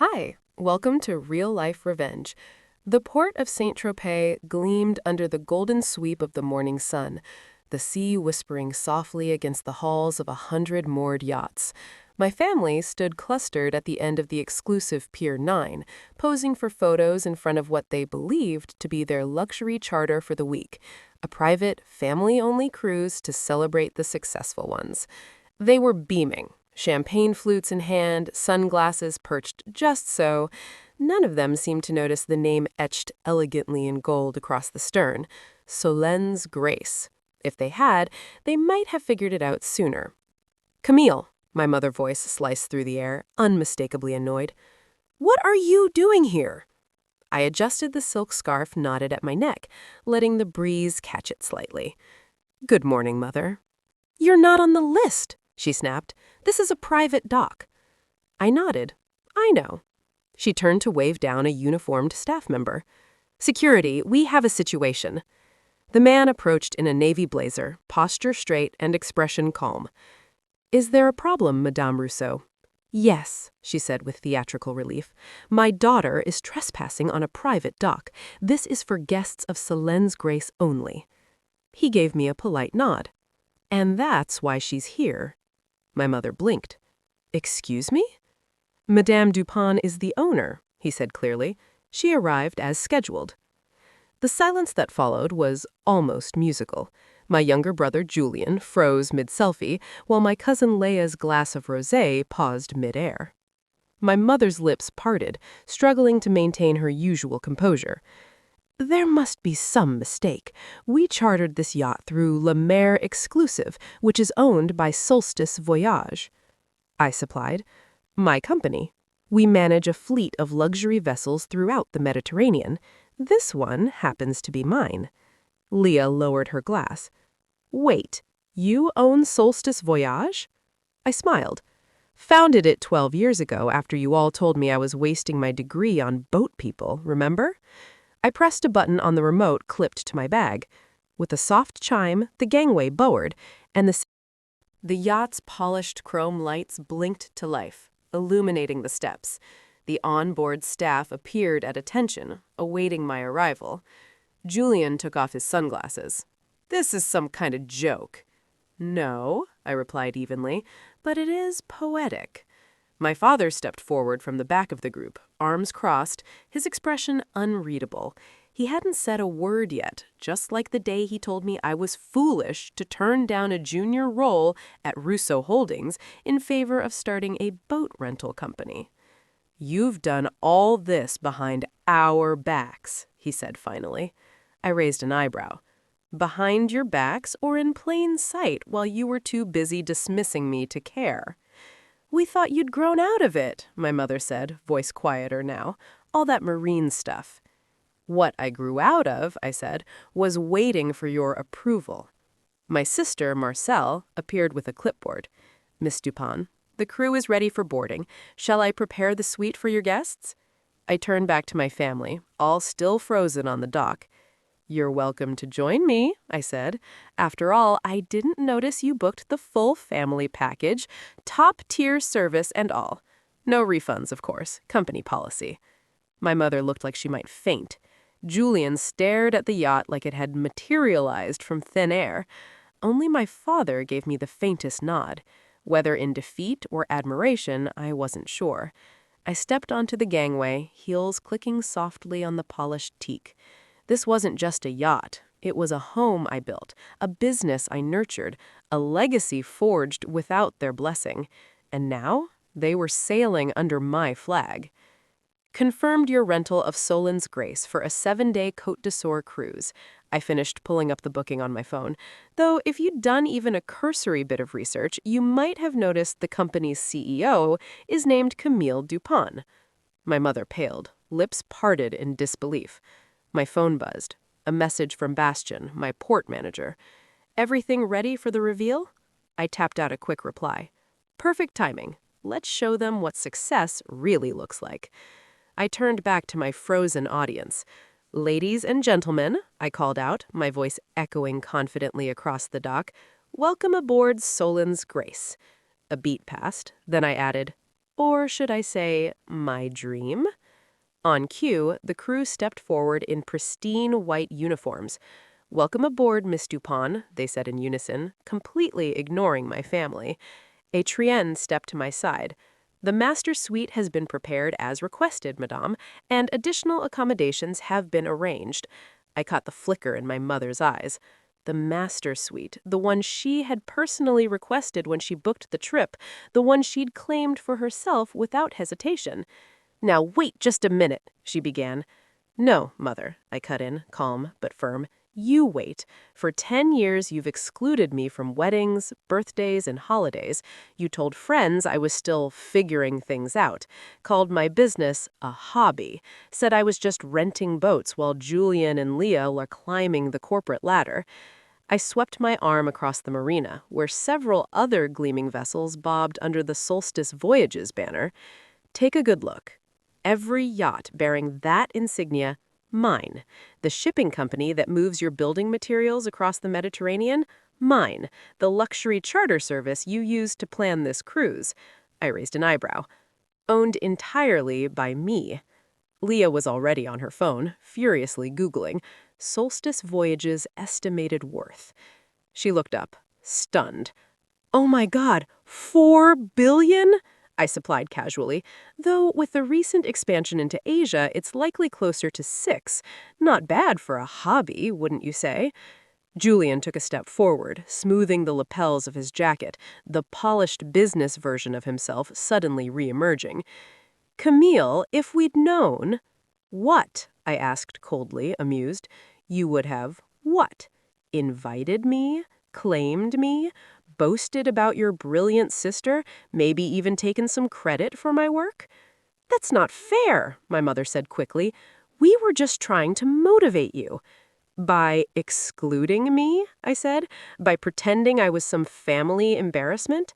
Hi, welcome to Real Life Revenge. The port of Saint-Tropez gleamed under the golden sweep of the morning sun, the sea whispering softly against the hulls of 100 moored yachts. My family stood clustered at the end of the exclusive Pier 9, posing for photos in front of what they believed to be their luxury charter for the week, a private, family-only cruise to celebrate the successful ones. They were beaming. Champagne flutes in hand, sunglasses perched just so. None of them seemed to notice the name etched elegantly in gold across the stern, Solène's Grace. If they had, they might have figured it out sooner. "Camille," my mother's voice sliced through the air, unmistakably annoyed. "What are you doing here?" I adjusted the silk scarf knotted at my neck, letting the breeze catch it slightly. "Good morning, Mother." "You're not on the list," she snapped. "This is a private dock." I nodded. "I know." She turned to wave down a uniformed staff member. "Security, we have a situation." The man approached in a navy blazer, posture straight and expression calm. "Is there a problem, Madame Rousseau?" "Yes," she said with theatrical relief. "My daughter is trespassing on a private dock. This is for guests of Solène's Grace only." He gave me a polite nod. "And that's why she's here." My mother blinked. "Excuse me?" "Madame Dupin is the owner," he said clearly. "She arrived as scheduled." The silence that followed was almost musical. My younger brother Julian froze mid-selfie, while my cousin Leia's glass of rosé paused mid-air. My mother's lips parted, struggling to maintain her usual composure. "There must be some mistake. We chartered this yacht through La Mer Exclusive, which is owned by Solstice Voyage." I supplied. "My company. We manage a fleet of luxury vessels throughout the Mediterranean. This one happens to be mine." Leah lowered her glass. "Wait, you own Solstice Voyage?" I smiled. "Founded it 12 years ago after you all told me I was wasting my degree on boat people, remember?" I pressed a button on the remote clipped to my bag. With a soft chime, the gangway lowered, and the yacht's polished chrome lights blinked to life, illuminating the steps. The onboard staff appeared at attention, awaiting my arrival. Julian took off his sunglasses. "This is some kind of joke." "No," I replied evenly, "but it is poetic." My father stepped forward from the back of the group, arms crossed, his expression unreadable. He hadn't said a word yet, just like the day he told me I was foolish to turn down a junior role at Rousseau Holdings in favor of starting a boat rental company. "You've done all this behind our backs," he said finally. I raised an eyebrow. "Behind your backs or in plain sight while you were too busy dismissing me to care?" "We thought you'd grown out of it," my mother said, voice quieter now. "All that marine stuff." "What I grew out of," I said, "was waiting for your approval." My sister, Marcel, appeared with a clipboard. "Miss Dupin, the crew is ready for boarding. Shall I prepare the suite for your guests?" I turned back to my family, all still frozen on the dock. "You're welcome to join me," I said. "After all, I didn't notice you booked the full family package, top-tier service and all. No refunds, of course, company policy." My mother looked like she might faint. Julian stared at the yacht like it had materialized from thin air. Only my father gave me the faintest nod. Whether in defeat or admiration, I wasn't sure. I stepped onto the gangway, heels clicking softly on the polished teak. This wasn't just a yacht. It was a home I built, a business I nurtured, a legacy forged without their blessing. And now, they were sailing under my flag. "Confirmed your rental of Solène's Grace for a 7-day Côte d'Azur cruise." I finished pulling up the booking on my phone. Though if you'd done even a cursory bit of research, you might have noticed the company's CEO is named Camille Dupin. My mother paled, lips parted in disbelief. My phone buzzed. A message from Bastian, my port manager. "Everything ready for the reveal?" I tapped out a quick reply. "Perfect timing. Let's show them what success really looks like." I turned back to my frozen audience. "Ladies and gentlemen," I called out, my voice echoing confidently across the dock, "welcome aboard Solène's Grace." A beat passed. Then I added, Or should I say, my dream? On cue, the crew stepped forward in pristine white uniforms. "Welcome aboard, Miss Dupont," they said in unison, completely ignoring my family. A Trienne stepped to my side. "The master suite has been prepared as requested, madame, and additional accommodations have been arranged." I caught the flicker in my mother's eyes. The master suite, the one she had personally requested when she booked the trip, the one she'd claimed for herself without hesitation. "Now wait just a minute," she began. "No, mother," I cut in, calm but firm. "You wait. For 10 years you've excluded me from weddings, birthdays, and holidays. You told friends I was still figuring things out, called my business a hobby, said I was just renting boats while Julian and Leah were climbing the corporate ladder." I swept my arm across the marina, where several other gleaming vessels bobbed under the Solstice Voyages banner. "Take a good look. Every yacht bearing that insignia, mine. The shipping company that moves your building materials across the Mediterranean, mine. The luxury charter service you used to plan this cruise." I raised an eyebrow. "Owned entirely by me." Leah was already on her phone, furiously Googling Solstice Voyages estimated worth. She looked up, stunned. "Oh my God, 4 billion?" I supplied casually, though with the recent expansion into Asia, it's likely closer to 6. Not bad for a hobby, wouldn't you say? Julian took a step forward, smoothing the lapels of his jacket, the polished business version of himself suddenly re-emerging. "Camille, if we'd known—" "What?" I asked coldly, amused. "You would have what? Invited me? Claimed me? Boasted about your brilliant sister, maybe even taken some credit for my work?" "That's not fair," my mother said quickly. "We were just trying to motivate you." "By excluding me?" I said. "By pretending I was some family embarrassment?"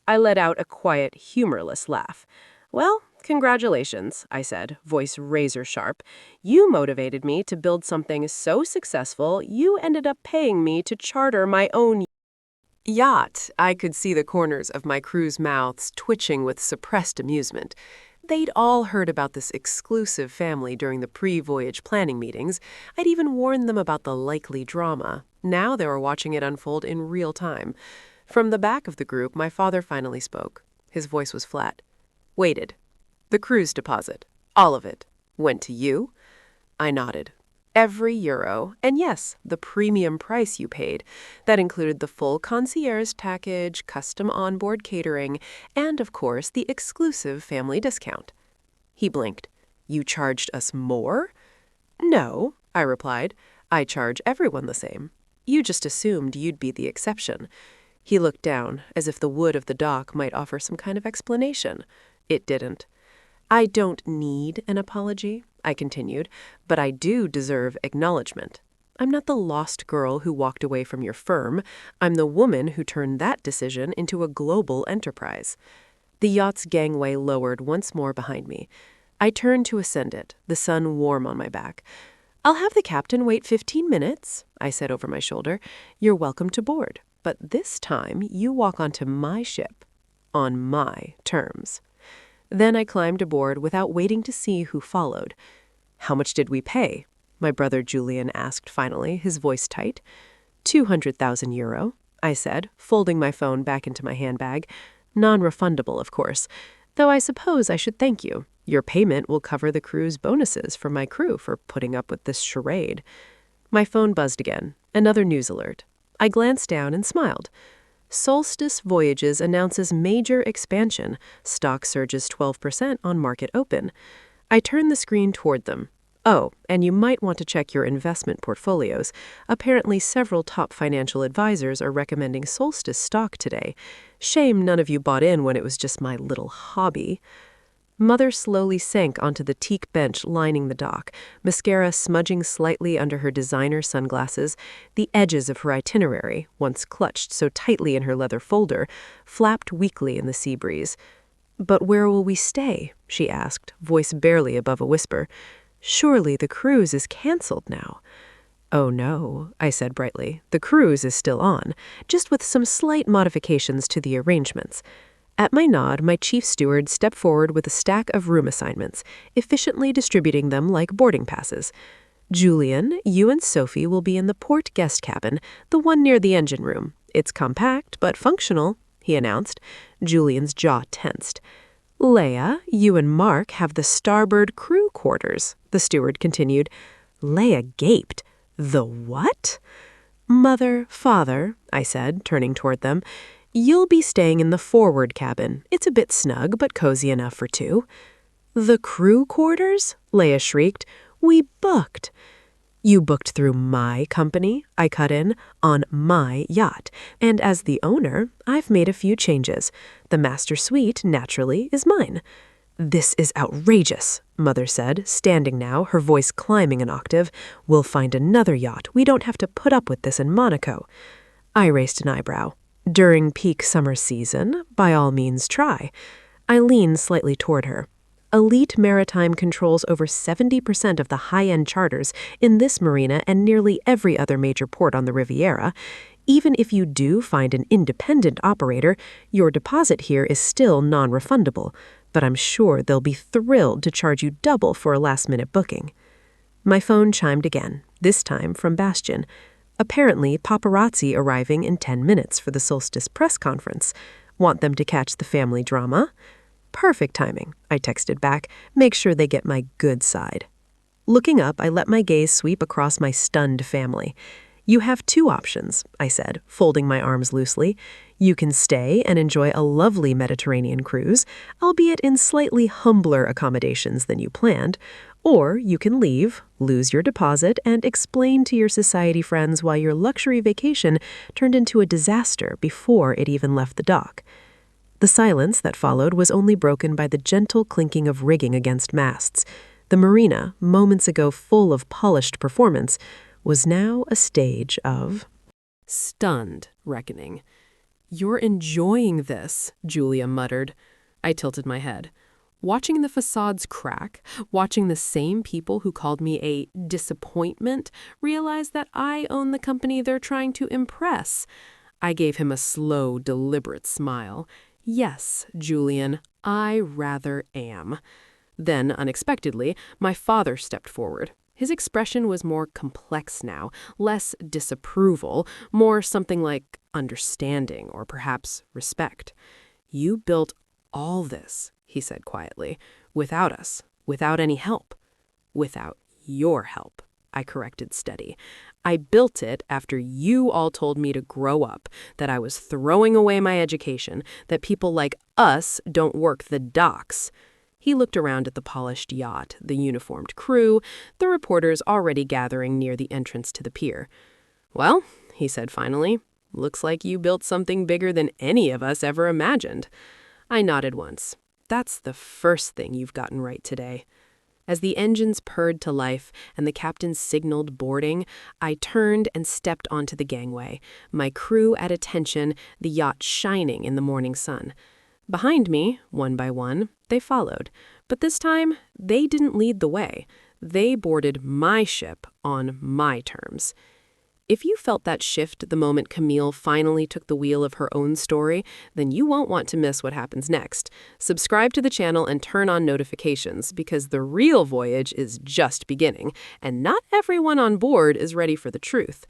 I let out a quiet, humorless laugh. "Well, congratulations," I said, voice razor sharp. "You motivated me to build something so successful, you ended up paying me to charter my own yacht." I could see the corners of my crew's mouths twitching with suppressed amusement. They'd all heard about this exclusive family during the pre-voyage planning meetings. I'd even warned them about the likely drama. Now they were watching it unfold in real time. From the back of the group, my father finally spoke. His voice was flat. "Waited. The cruise deposit, all of it, went to you?" I nodded. "Every euro, and yes, the premium price you paid. That included the full concierge package, custom onboard catering, and of course the exclusive family discount." He blinked. "You charged us more?" "No," I replied. "I charge everyone the same. You just assumed you'd be the exception." He looked down, as if the wood of the dock might offer some kind of explanation. It didn't. "I don't need an apology," I continued, "but I do deserve acknowledgement. I'm not the lost girl who walked away from your firm. I'm the woman who turned that decision into a global enterprise." The yacht's gangway lowered once more behind me. I turned to ascend it, the sun warm on my back. "I'll have the captain wait 15 minutes," I said over my shoulder. "You're welcome to board, but this time you walk onto my ship, on my terms." Then I climbed aboard without waiting to see who followed. "How much did we pay?" my brother Julian asked finally, his voice tight. 200,000 euro, I said, folding my phone back into my handbag. Non-refundable, of course, though I suppose I should thank you. Your payment will cover the crew's bonuses for my crew for putting up with this charade. My phone buzzed again, another news alert. I glanced down and smiled. Solstice Voyages announces major expansion. Stock surges 12% on market open. I turned the screen toward them. "Oh, and you might want to check your investment portfolios. Apparently several top financial advisors are recommending Solstice stock today. Shame none of you bought in when it was just my little hobby." Mother slowly sank onto the teak bench lining the dock, mascara smudging slightly under her designer sunglasses. The edges of her itinerary, once clutched so tightly in her leather folder, flapped weakly in the sea breeze. "But where will we stay?" she asked, voice barely above a whisper. "Surely the cruise is canceled now." "Oh no," I said brightly. "The cruise is still on, just with some slight modifications to the arrangements. At my nod, my chief steward stepped forward with a stack of room assignments, efficiently distributing them like boarding passes. Julian, you and Sophie will be in the port guest cabin, the one near the engine room. It's compact, but functional, he announced. Julian's jaw tensed. Leia, you and Mark have the starboard crew quarters, the steward continued. Leia gaped. The what? Mother, father, I said, turning toward them. You'll be staying in the forward cabin. It's a bit snug, but cozy enough for two. The crew quarters? Leia shrieked. We booked. You booked through my company, I cut in, on my yacht. And as the owner, I've made a few changes. The master suite, naturally, is mine. This is outrageous, Mother said, standing now, her voice climbing an octave. We'll find another yacht. We don't have to put up with this in Monaco. I raised an eyebrow. During peak summer season, by all means try. I leaned slightly toward her. Elite Maritime controls over 70% of the high-end charters in this marina and nearly every other major port on the Riviera. Even if you do find an independent operator, your deposit here is still non-refundable, but I'm sure they'll be thrilled to charge you double for a last-minute booking. My phone chimed again, this time from Bastian. Apparently, paparazzi arriving in 10 minutes for the Solstice press conference. Want them to catch the family drama? Perfect timing, I texted back. Make sure they get my good side. Looking up, I let my gaze sweep across my stunned family. You have two options, I said, folding my arms loosely. You can stay and enjoy a lovely Mediterranean cruise, albeit in slightly humbler accommodations than you planned, or you can leave, lose your deposit, and explain to your society friends why your luxury vacation turned into a disaster before it even left the dock. The silence that followed was only broken by the gentle clinking of rigging against masts. The marina, moments ago full of polished performance, was now a stage of stunned reckoning. You're enjoying this, Julia muttered. I tilted my head. Watching the facades crack, watching the same people who called me a disappointment realize that I own the company they're trying to impress. I gave him a slow, deliberate smile. Yes, Julian, I rather am. Then, unexpectedly, my father stepped forward. His expression was more complex now, less disapproval, more something like understanding or perhaps respect. You built all this, he said quietly, without us, without any help. Without your help, I corrected steady. I built it after you all told me to grow up, that I was throwing away my education, that people like us don't work the docks. He looked around at the polished yacht, the uniformed crew, the reporters already gathering near the entrance to the pier. Well, he said finally, looks like you built something bigger than any of us ever imagined. I nodded once. That's the first thing you've gotten right today. As the engines purred to life and the captain signaled boarding, I turned and stepped onto the gangway, my crew at attention, the yacht shining in the morning sun. Behind me, one by one, they followed. But this time, they didn't lead the way. They boarded my ship on my terms. If you felt that shift the moment Camille finally took the wheel of her own story, then you won't want to miss what happens next. Subscribe to the channel and turn on notifications because the real voyage is just beginning, and not everyone on board is ready for the truth.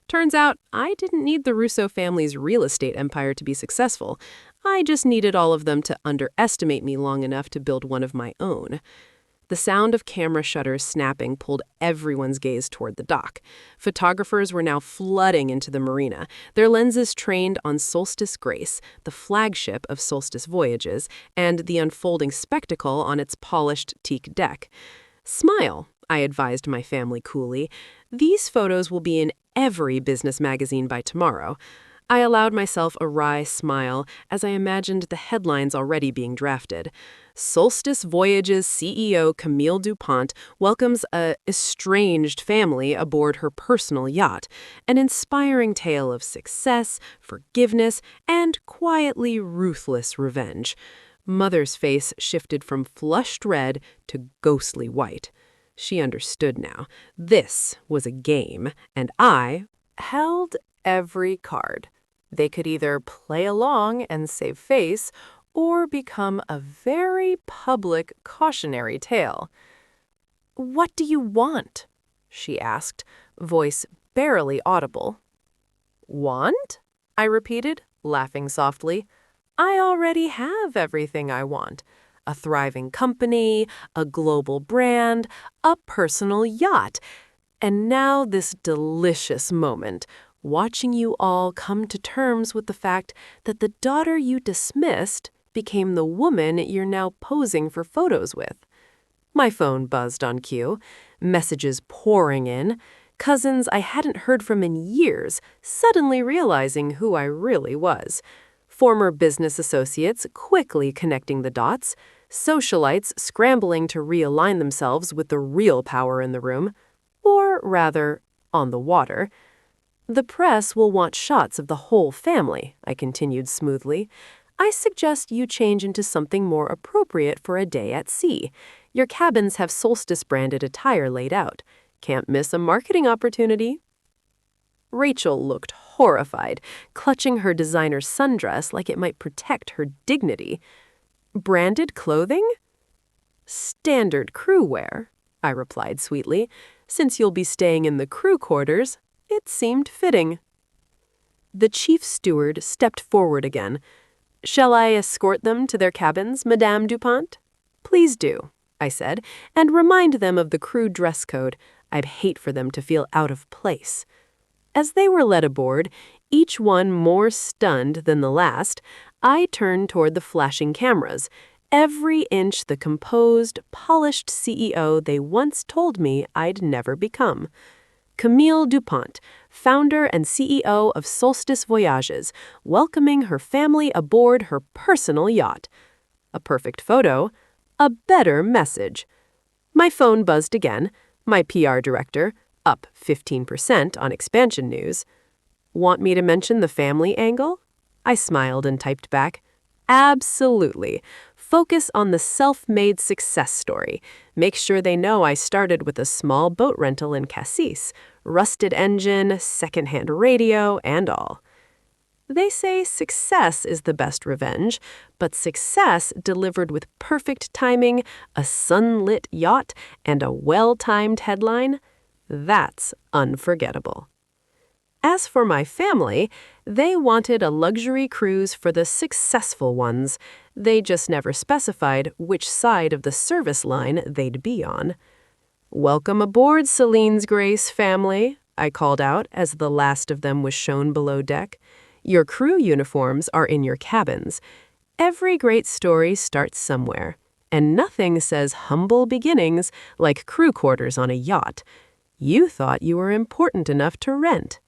Turns out, I didn't need the Russo family's real estate empire to be successful. I just needed all of them to underestimate me long enough to build one of my own. The sound of camera shutters snapping pulled everyone's gaze toward the dock. Photographers were now flooding into the marina, their lenses trained on Solstice Grace, the flagship of Solstice Voyages, and the unfolding spectacle on its polished teak deck. Smile, I advised my family coolly. These photos will be in every business magazine by tomorrow. I allowed myself a wry smile as I imagined the headlines already being drafted. Solstice Voyages CEO Camille DuPont welcomes a estranged family aboard her personal yacht, an inspiring tale of success, forgiveness, and quietly ruthless revenge. Mother's face shifted from flushed red to ghostly white. She understood now. This was a game, and I held every card. They could either play along and save face, or become a very public cautionary tale. "What do you want?" she asked, voice barely audible. "Want?" I repeated, laughing softly. "I already have everything I want. A thriving company, a global brand, a personal yacht. And now this delicious moment, watching you all come to terms with the fact that the daughter you dismissed became the woman you're now posing for photos with." My phone buzzed on cue, messages pouring in, cousins I hadn't heard from in years suddenly realizing who I really was, former business associates quickly connecting the dots, socialites scrambling to realign themselves with the real power in the room, or rather, on the water. "The press will want shots of the whole family," I continued smoothly. "I suggest you change into something more appropriate for a day at sea. Your cabins have Solstice-branded attire laid out. Can't miss a marketing opportunity." Rachel looked horrified, clutching her designer sundress like it might protect her dignity. "Branded clothing?" "Standard crew wear," I replied sweetly. "Since you'll be staying in the crew quarters, it seemed fitting." The chief steward stepped forward again. "Shall I escort them to their cabins, Madame Dupont?" "Please do," I said, "and remind them of the crew dress code. I'd hate for them to feel out of place." As they were led aboard, each one more stunned than the last, I turned toward the flashing cameras, every inch the composed, polished CEO they once told me I'd never become. Camille Dupont, founder and CEO of Solstice Voyages, welcoming her family aboard her personal yacht. A perfect photo, a better message. My phone buzzed again, my PR director, up 15% on expansion news. "Want me to mention the family angle?" I smiled and typed back, "Absolutely. Focus on the self-made success story. Make sure they know I started with a small boat rental in Cassis, rusted engine, secondhand radio, and all." They say success is the best revenge, but success delivered with perfect timing, a sunlit yacht, and a well-timed headline, that's unforgettable. As for my family, they wanted a luxury cruise for the successful ones. They just never specified which side of the service line they'd be on. "Welcome aboard, Celine's Grace family," I called out as the last of them was shown below deck. "Your crew uniforms are in your cabins. Every great story starts somewhere, and nothing says humble beginnings like crew quarters on a yacht. You thought you were important enough to rent."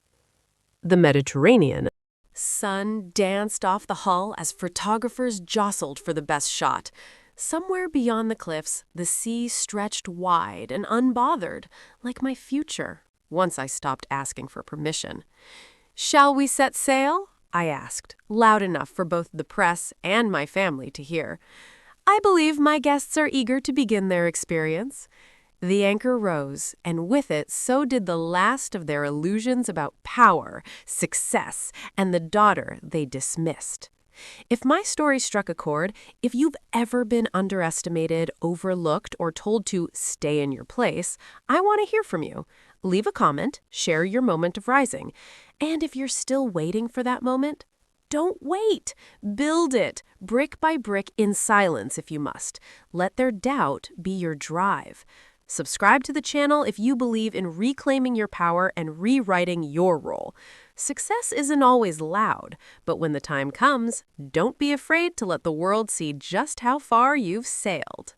The Mediterranean. Sun danced off the hull as photographers jostled for the best shot. Somewhere beyond the cliffs, the sea stretched wide and unbothered, like my future, once I stopped asking for permission. "Shall we set sail?" I asked, loud enough for both the press and my family to hear. I believe my guests are eager to begin their experience. The anchor rose, and with it so did the last of their illusions about power, success, and the daughter they dismissed. If my story struck a chord, if you've ever been underestimated, overlooked, or told to stay in your place, I want to hear from you. Leave a comment, share your moment of rising. And if you're still waiting for that moment, don't wait. Build it, brick by brick, in silence if you must. Let their doubt be your drive. Subscribe to the channel if you believe in reclaiming your power and rewriting your role. Success isn't always loud, but when the time comes, don't be afraid to let the world see just how far you've sailed.